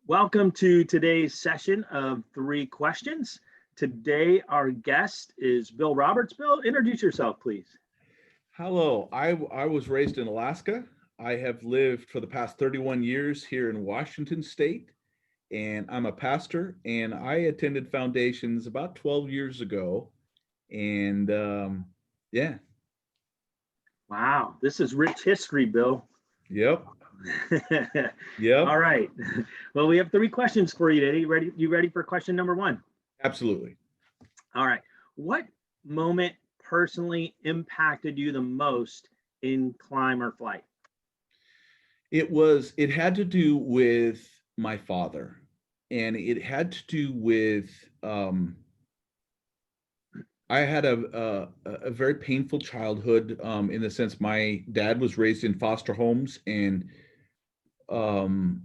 Welcome to today's session of Three Questions. Today, our guest is Bill Roberts. Bill, introduce yourself, please. Hello, I was raised in Alaska. I have lived for the past 31 years here in Washington State, and I'm a pastor. And I attended Foundations about 12 years ago. And yeah, Wow, this is rich history, Bill. yep, yep, All right. Well, we have three questions for you today. You ready for question number one? absolutely. All right. What moment personally impacted you the most in climb or flight? It had to do with my father, and it had to do with I had a very painful childhood, in the sense my dad was raised in foster homes, and um,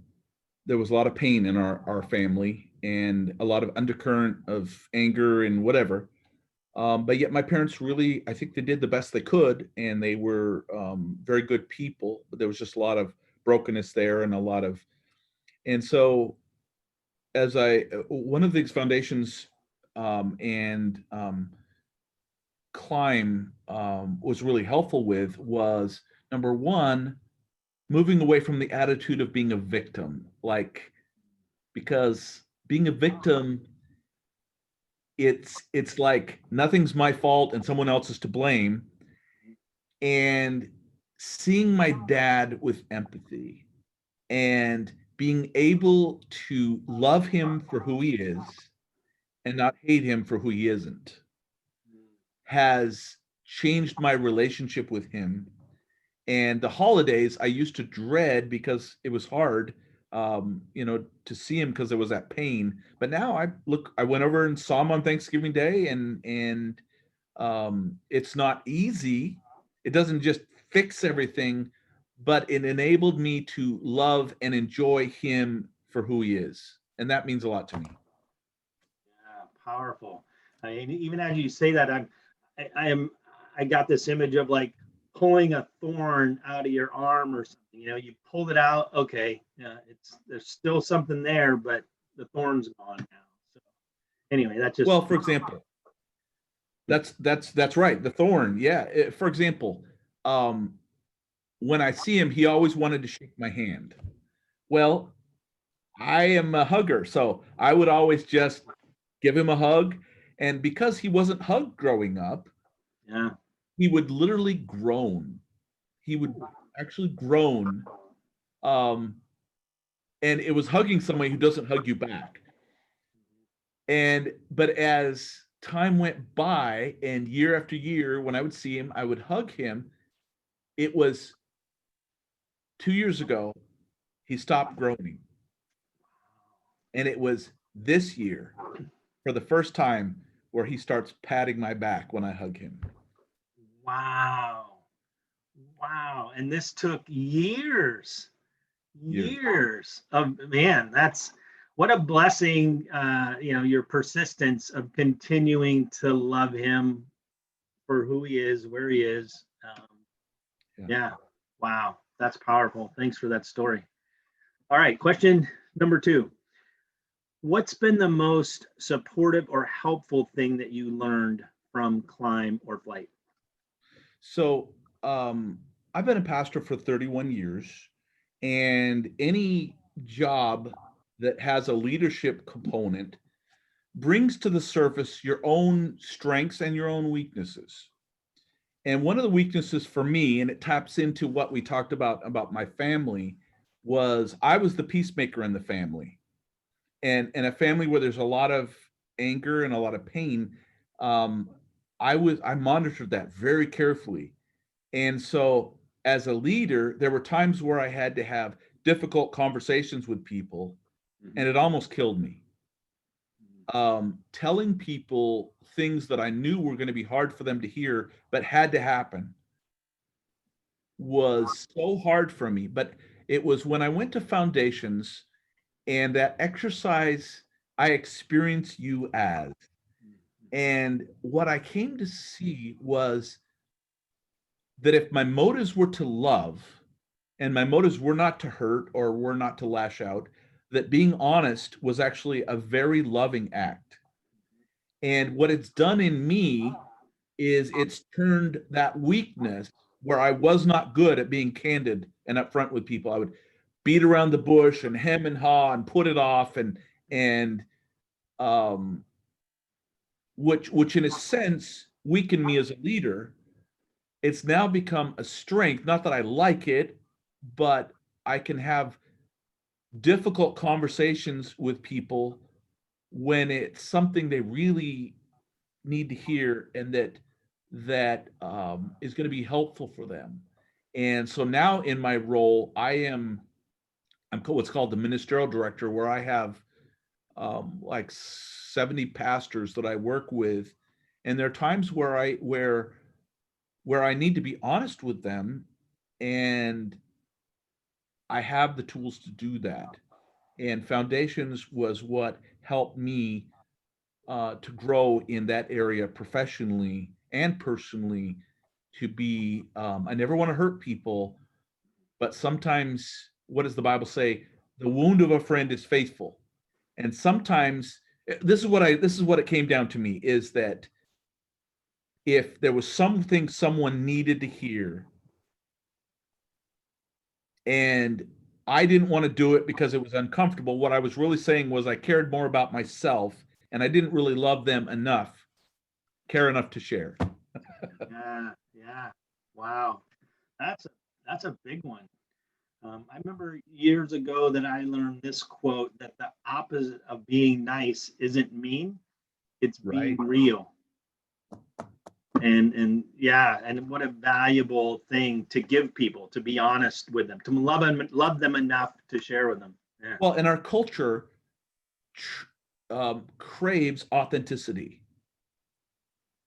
there was a lot of pain in our family and a lot of undercurrent of anger and whatever. But yet my parents really, I think they did the best they could, and they were very good people. But there was just a lot of brokenness there, and a lot of, and so as one of these foundations and climb was really helpful with was number one, moving away from the attitude of being a victim, like, because being a victim, it's like nothing's my fault and someone else is to blame. And seeing my dad with empathy and being able to love him for who he is and not hate him for who he isn't has changed my relationship with him. And the holidays I used to dread because it was hard, to see him because there was that pain. But now I went over and saw him on Thanksgiving Day, and it's not easy. It doesn't just fix everything, but it enabled me to love and enjoy him for who he is. And that means a lot to me. Yeah, powerful. I mean, even as you say that, I am, I got this image of like pulling a thorn out of your arm or something. You pulled it out. Okay, yeah, there's still something there, but the thorn's gone now. So anyway, that just Well, for example, that's right. The thorn. Yeah. For example, um, when I see him, he always wanted to shake my hand. Well, I am a hugger, so I would always just give him a hug. And because he wasn't hugged growing up, yeah, he would literally groan. He would actually groan. Um, and it was hugging somebody who doesn't hug you back. But as time went by and year after year, when I would see him, I would hug him. It was 2 years ago, he stopped groaning. And it was this year, for the first time, where he starts patting my back when I hug him. wow, wow, and this took years, Years. years of man. That's what a blessing. Your persistence of continuing to love him for who he is, where he is. Yeah. Yeah. Wow. That's powerful. Thanks for that story. All right. Question number two. What's been the most supportive or helpful thing that you learned from climb or flight? So I've been a pastor for 31 years, and any job that has a leadership component brings to the surface your own strengths and your own weaknesses. And one of the weaknesses for me, and it taps into what we talked about my family, was I was the peacemaker in the family. And a family where there's a lot of anger and a lot of pain, um, I monitored that very carefully. And so as a leader, there were times where I had to have difficult conversations with people, and Mhm. it almost killed me. Telling people things that I knew were going to be hard for them to hear, but had to happen, was so hard for me. But it was when I went to Foundations and that exercise, I experienced you as. And what I came to see was that if my motives were to love and my motives were not to hurt or were not to lash out, that being honest was actually a very loving act. And what it's done in me is it's turned that weakness where I was not good at being candid and upfront with people. I would beat around the bush and hem and haw and put it off and um which in a sense weakened me as a leader. It's now become a strength, not that I like it, but I can have difficult conversations with people when it's something they really need to hear and that is going to be helpful for them. And so now in my role, I'm what's called the ministerial director, where I have like 70 pastors that I work with, and there are times where I need to be honest with them, and I have the tools to do that. And Foundations was what helped me to grow in that area professionally and personally. To be, I never want to hurt people, but sometimes, what does the Bible say? The wound of a friend is faithful. And sometimes this is what it came down to me, is that if there was something someone needed to hear and I didn't want to do it because it was uncomfortable, what I was really saying was I cared more about myself and I didn't really love them enough, care enough to share. Yeah, yeah. Wow. That's a big one. I remember years ago that I learned this quote that the opposite of being nice isn't mean, it's being Right. real. And yeah, and what a valuable thing to give people, to be honest with them, to love them enough to share with them. Yeah. Well, and our culture craves authenticity.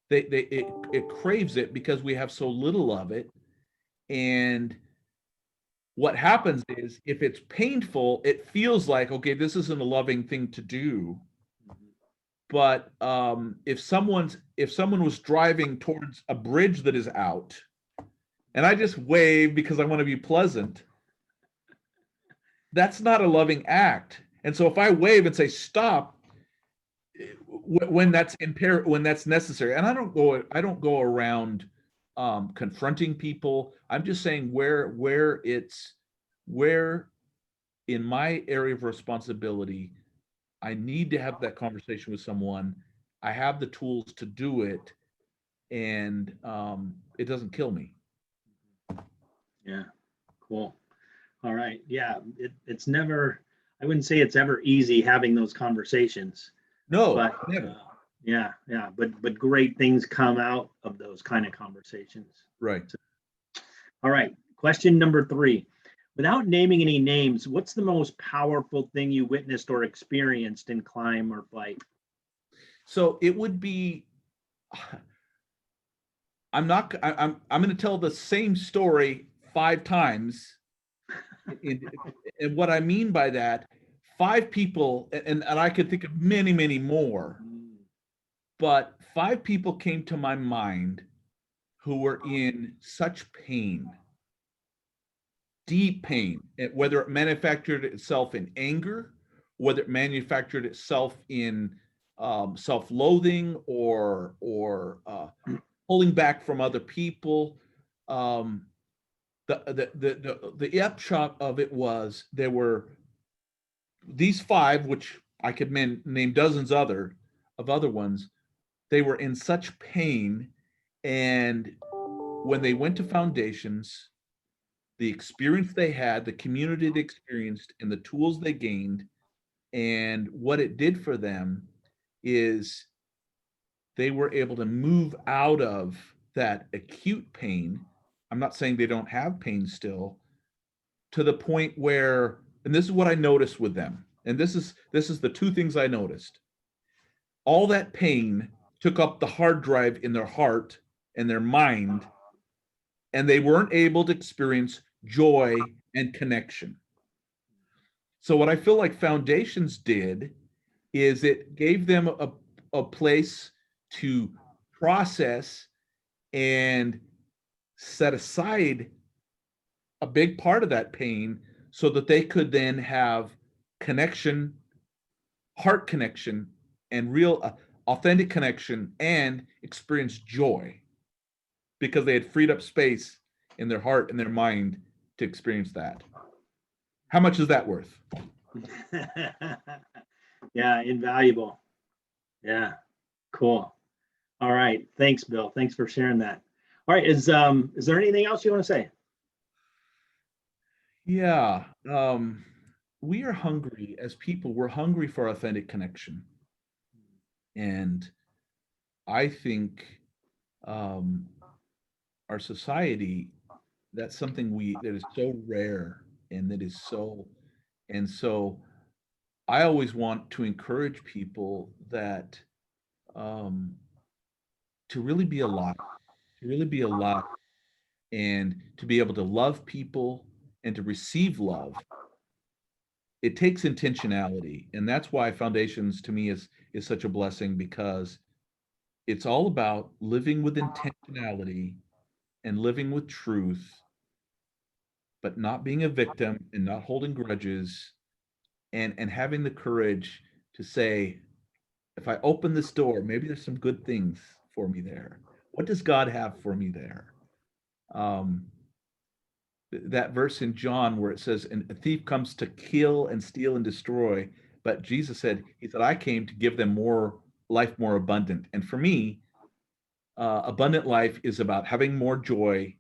It craves it because we have so little of it. And what happens is, if it's painful, it feels like, okay, this isn't a loving thing to do. But if someone was driving towards a bridge that is out, and I just wave because I want to be pleasant, that's not a loving act. And so if I wave and say stop when that's when that's necessary, and I don't go around confronting people. I'm just saying where in my area of responsibility, I need to have that conversation with someone. I have the tools to do it, and it doesn't kill me. Yeah. Cool. All right. Yeah. It's never, I wouldn't say it's ever easy having those conversations, No, but never. yeah, yeah. But great things come out of those kind of conversations. Right. All right. Question number 3. Without naming any names, what's the most powerful thing you witnessed or experienced in climb or fight? So it would be. I'm going to tell the same story 5 times. And what I mean by that, 5 people, and I could think of many, many more, but 5 people came to my mind who were in such pain, deep pain, whether it manufactured itself in anger, whether it manufactured itself in self-loathing or pulling back from other people. The upshot of it was, there were these 5, which I could name dozens of other ones. They were in such pain, and when they went to Foundations, the experience they had, the community they experienced, and the tools they gained, and what it did for them is they were able to move out of that acute pain. I'm not saying they don't have pain still, to the point where, and this is what I noticed with them, and this is the 2 things I noticed. All that pain took up the hard drive in their heart and their mind, and they weren't able to experience joy and connection. So what I feel like Foundations did is it gave them a place to process and set aside a big part of that pain, so that they could then have connection, heart connection, and real authentic connection, and experienced joy because they had freed up space in their heart and their mind to experience that. How much is that worth? Yeah, invaluable. Yeah, cool. All right. Thanks, Bill. Thanks for sharing that. All right. Is there anything else you want to say? Yeah. We are hungry as people. We're hungry for authentic connection. And I think our society, that's something that is so rare and that is so, and so I always want to encourage people that um, to really be alive, to really be alive, and to be able to love people and to receive love. It takes intentionality, and that's why Foundations to me is such a blessing, because it's all about living with intentionality and living with truth, but not being a victim and not holding grudges, and having the courage to say, if I open this door, maybe there's some good things for me there. What does God have for me there? Um, that verse in John where it says, and a thief comes to kill and steal and destroy, but Jesus said, he said, I came to give them more life, more abundant. And for me, abundant life is about having more joy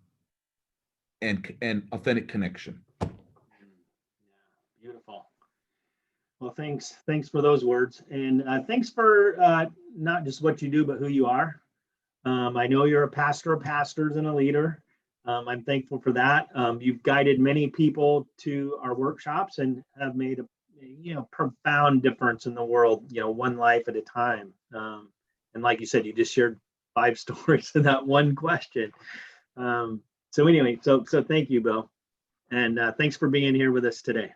and authentic connection. Yeah, beautiful. Well, thanks for those words, and thanks for not just what you do, but who you are. I know you're a pastor of pastors and a leader. I'm thankful for that. You've guided many people to our workshops and have made a profound difference in the world. One life at a time. And like you said, you just shared 5 stories in that one question. So anyway, so thank you, Bill, and thanks for being here with us today.